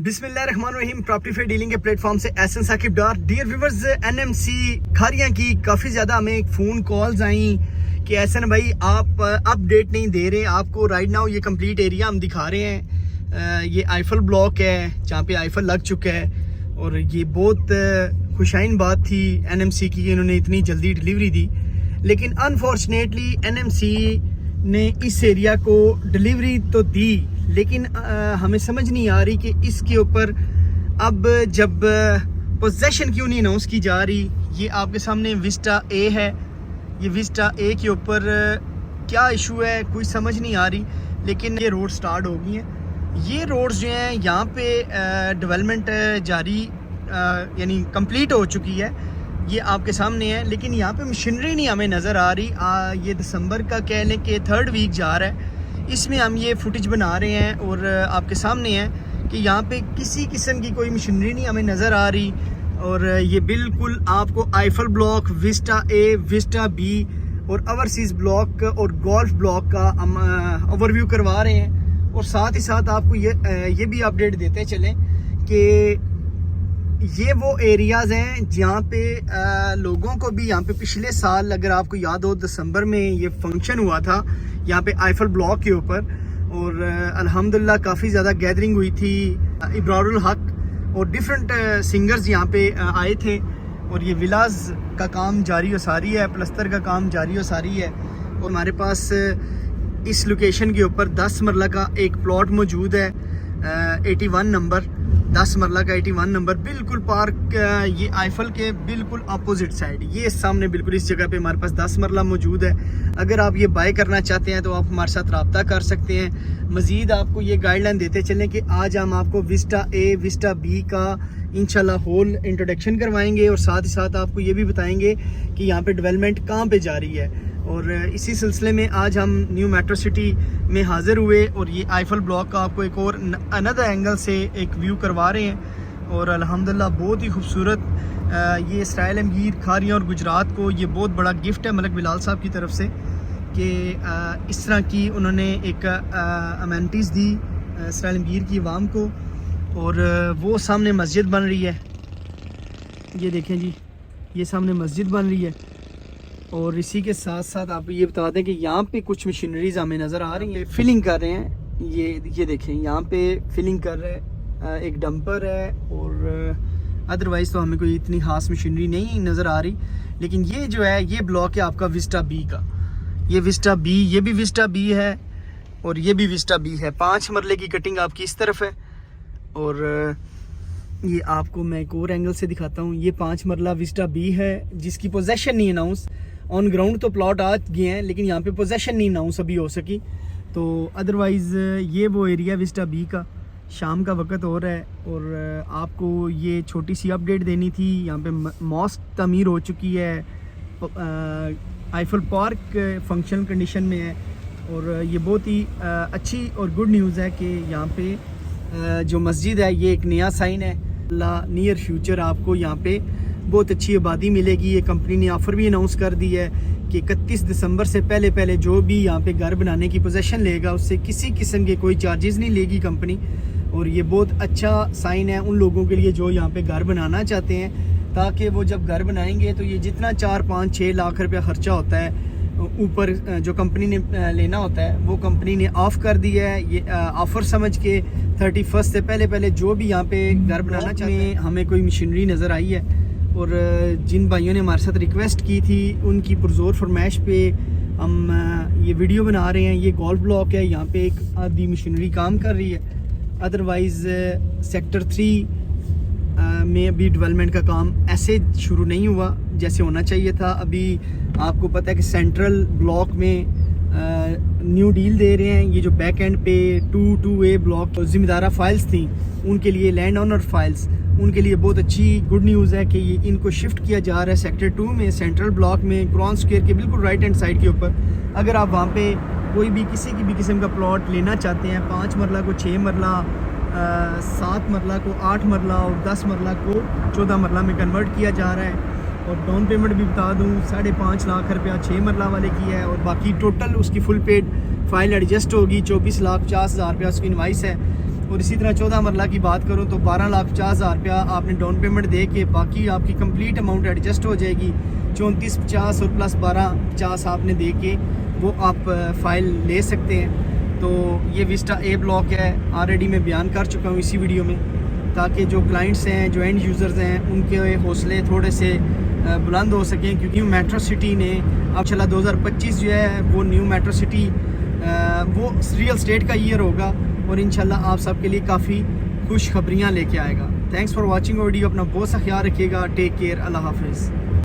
बिस्मिल्लाहिर्रहमानिर्रहीम। Property fair dealing के platform से एहसन साकिब डार। डियर व्यूवर्स, एनएमसी खारियां की काफ़ी ज़्यादा हमें फ़ोन कॉल्स आई कि एहसन भाई आप अपडेट नहीं दे रहे। आपको राइट नाउ ये कंप्लीट एरिया हम दिखा रहे हैं। ये आईफल ब्लॉक है जहाँ पे आईफल लग चुका है और ये बहुत खुशाइन बात थी एनएमसी की, इन्होंने इतनी जल्दी डिलीवरी दी। लेकिन अनफॉर्चुनेटली एनएमसी ने इस एरिया को डिलीवरी तो दी, लेकिन हमें समझ नहीं आ रही कि इसके ऊपर अब जब पोजेशन क्यों नहीं अनाउंस की जा रही। ये आपके सामने विस्टा ए है, ये विस्टा ए के ऊपर क्या इशू है कोई समझ नहीं आ रही। लेकिन ये रोड स्टार्ट हो गई हैं। ये रोड्स जो हैं यहाँ पे डेवलपमेंट जारी यानी कंप्लीट हो चुकी है, ये आपके सामने है। लेकिन यहाँ पे मशीनरी नहीं हमें नज़र आ रही। ये दिसंबर का कह लें कि 3rd वीक जा रहा है, इसमें हम ये फुटेज बना रहे हैं और आपके सामने है कि यहाँ पे किसी किस्म की कोई मशीनरी नहीं हमें नज़र आ रही। और ये बिल्कुल आपको आईफल ब्लॉक, विस्टा ए, विस्टा बी और ओवरसीज़ ब्लॉक और गोल्फ ब्लॉक का हम ओवरव्यू करवा रहे हैं। और साथ ही साथ आपको ये भी अपडेट देते चलें कि ये वो एरियाज़ हैं जहाँ पे लोगों को भी, यहाँ पे पिछले साल अगर आपको याद हो दिसंबर में ये फंक्शन हुआ था यहाँ पे आईफल ब्लॉक के ऊपर, और अल्हम्दुलिल्लाह काफ़ी ज़्यादा गैदरिंग हुई थी। इब्रारुल हक और डिफरेंट सिंगर्स यहाँ पे आए थे। और ये विलाज का काम जारी व सारी है, प्लस्तर का काम जारी व सारी है। और हमारे पास इस लोकेशन के ऊपर 10 मरला का एक प्लॉट मौजूद है, 81 नंबर, 10 मरला का 81 नंबर, बिल्कुल पार्क ये आईफल के बिल्कुल अपोजिट साइड। ये सामने बिल्कुल इस जगह पे हमारे पास 10 मरला मौजूद है। अगर आप ये बाय करना चाहते हैं तो आप हमारे साथ रब्ता कर सकते हैं। मज़ीद आपको ये गाइडलाइन देते चलें कि आज हम आपको विस्टा ए, विस्टा बी का इंशाल्लाह होल इंट्रोडक्शन करवाएंगे और साथ ही साथ आपको ये भी बताएंगे कि यहाँ पे डेवलपमेंट कहाँ पे जा रही है। और इसी सिलसिले में आज हम न्यू मेट्रो सिटी में हाज़िर हुए और ये आईफल ब्लॉक का आपको एक और अनदर एंगल से एक व्यू करवा रहे हैं। और अल्हम्दुलिल्लाह बहुत ही खूबसूरत ये इसराइल अमीर खारियां और गुजरात को ये बहुत बड़ा गिफ्ट है मलिक बिलाल साहब की तरफ से कि इस तरह की उन्होंने एक अमेनिटीज़ दी इसराइल अमीर की आवाम को। और वो सामने मस्जिद बन रही है, ये देखें जी, ये सामने मस्जिद बन रही है। और इसी के साथ साथ आपको ये बता दें कि यहाँ पे कुछ मशीनरीज हमें नज़र आ रही हैं, फिलिंग कर रहे हैं। ये देखें यहाँ पे फिलिंग कर रहे हैं, एक डंपर है। और अदरवाइज़ तो हमें कोई इतनी खास मशीनरी नहीं नज़र आ रही। लेकिन ये जो है ये ब्लॉक है आपका विस्टा बी का, ये विस्टा बी, ये भी विस्टा बी है और ये भी विस्टा बी है। 5 मरले की कटिंग आपकी इस तरफ है। और ये आपको मैं एक और एंगल से दिखाता हूँ। ये 5 मरला विस्टा बी है जिसकी पोजेशन नहीं अनाउंस, ऑन ग्राउंड तो प्लॉट आ गए हैं लेकिन यहाँ पे पोजेशन नहीं अनाउंस अभी हो सकी। तो अदरवाइज़ ये वो एरिया विस्टा बी का। शाम का वक्त हो रहा है और आपको ये छोटी सी अपडेट देनी थी। यहाँ पे मॉस्क तमीर हो चुकी है, आईफल पार्क फंक्शनल कंडीशन में है। और ये बहुत ही अच्छी और गुड न्यूज़ है कि यहाँ पे जो मस्जिद है ये एक नया साइन है। नियर फ्यूचर आपको यहाँ पे बहुत अच्छी आबादी मिलेगी। ये कंपनी ने ऑफ़र भी अनाउंस कर दी है कि 31 दिसंबर से पहले जो भी यहाँ पे घर बनाने की पोजीशन लेगा उससे किसी किस्म के कोई चार्जेस नहीं लेगी कंपनी। और ये बहुत अच्छा साइन है उन लोगों के लिए जो यहाँ पे घर बनाना चाहते हैं, ताकि वो जब घर बनाएंगे तो ये जितना 4, 5, 6 लाख रुपया ख़र्चा होता है ऊपर जो कंपनी ने लेना होता है वो कंपनी ने ऑफ़ कर दिया है। ये ऑफ़र समझ के 31 से पहले जो भी यहाँ पे घर बनाना चाहते हैं, हमें कोई मशीनरी नज़र आई है। और जिन भाइयों ने हमारे साथ रिक्वेस्ट की थी उनकी पुरजोर फरमाइश पे हम ये वीडियो बना रहे हैं। ये गोल्फ ब्लॉक है, यहाँ पे एक आधी मशीनरी काम कर रही है। अदरवाइज़ सेक्टर 3 में अभी डेवलपमेंट का काम ऐसे शुरू नहीं हुआ जैसे होना चाहिए था। अभी आपको पता है कि सेंट्रल ब्लॉक में न्यू डील दे रहे हैं। ये जो बैक एंड पे 2A ब्लॉक ज़िम्मेदारा फाइल्स थी उनके लिए, लैंड ऑनर फाइल्स, उनके लिए बहुत अच्छी गुड न्यूज़ है कि ये इनको शिफ्ट किया जा रहा है सेक्टर 2 में, सेंट्रल ब्लॉक में, क्रॉन स्क्वायर के बिल्कुल राइट हैंड साइड के ऊपर। अगर आप वहाँ पे कोई भी किसी की भी किस्म का प्लॉट लेना चाहते हैं, 5 मरला को 6 मरला, 7 मरला को 8 मरला और 10 मरला को 14 मरला में कन्वर्ट किया जा रहा है। और डाउन पेमेंट भी बता दूं 5.5 लाख रुपया 6 मरला वाले की है। और बाकी टोटल उसकी फुल पेड फाइल एडजस्ट होगी 24,50,000 रुपया उसकी इनवाइस है। और इसी तरह 14 मरला की बात करूँ तो 12,50,000 रुपया आपने डाउन पेमेंट दे के बाकी आपकी कंप्लीट अमाउंट एडजस्ट हो जाएगी। 34,50 और प्लस 12,50 आपने दे के वो आप फ़ाइल ले सकते हैं। तो ये विस्टा ए ब्लॉक है, ऑलरेडी मैं बयान कर चुका हूँ इसी वीडियो में, ताकि जो क्लाइंट्स हैं, जो एंड यूज़र्स हैं, उनके हौसले थोड़े से बुलंद हो सकें, क्योंकि मेट्रो सिटी ने अब चला 2025 जो है वो न्यू मेट्रो सिटी वो रियल स्टेट का ईयर होगा और इंशाल्लाह आप सबके लिए काफ़ी खुशखबरियाँ लेके आएगा। Thanks for watching video. अपना बहुत सा ख्याल रखिएगा। Take care. अल्लाह हाफिज़।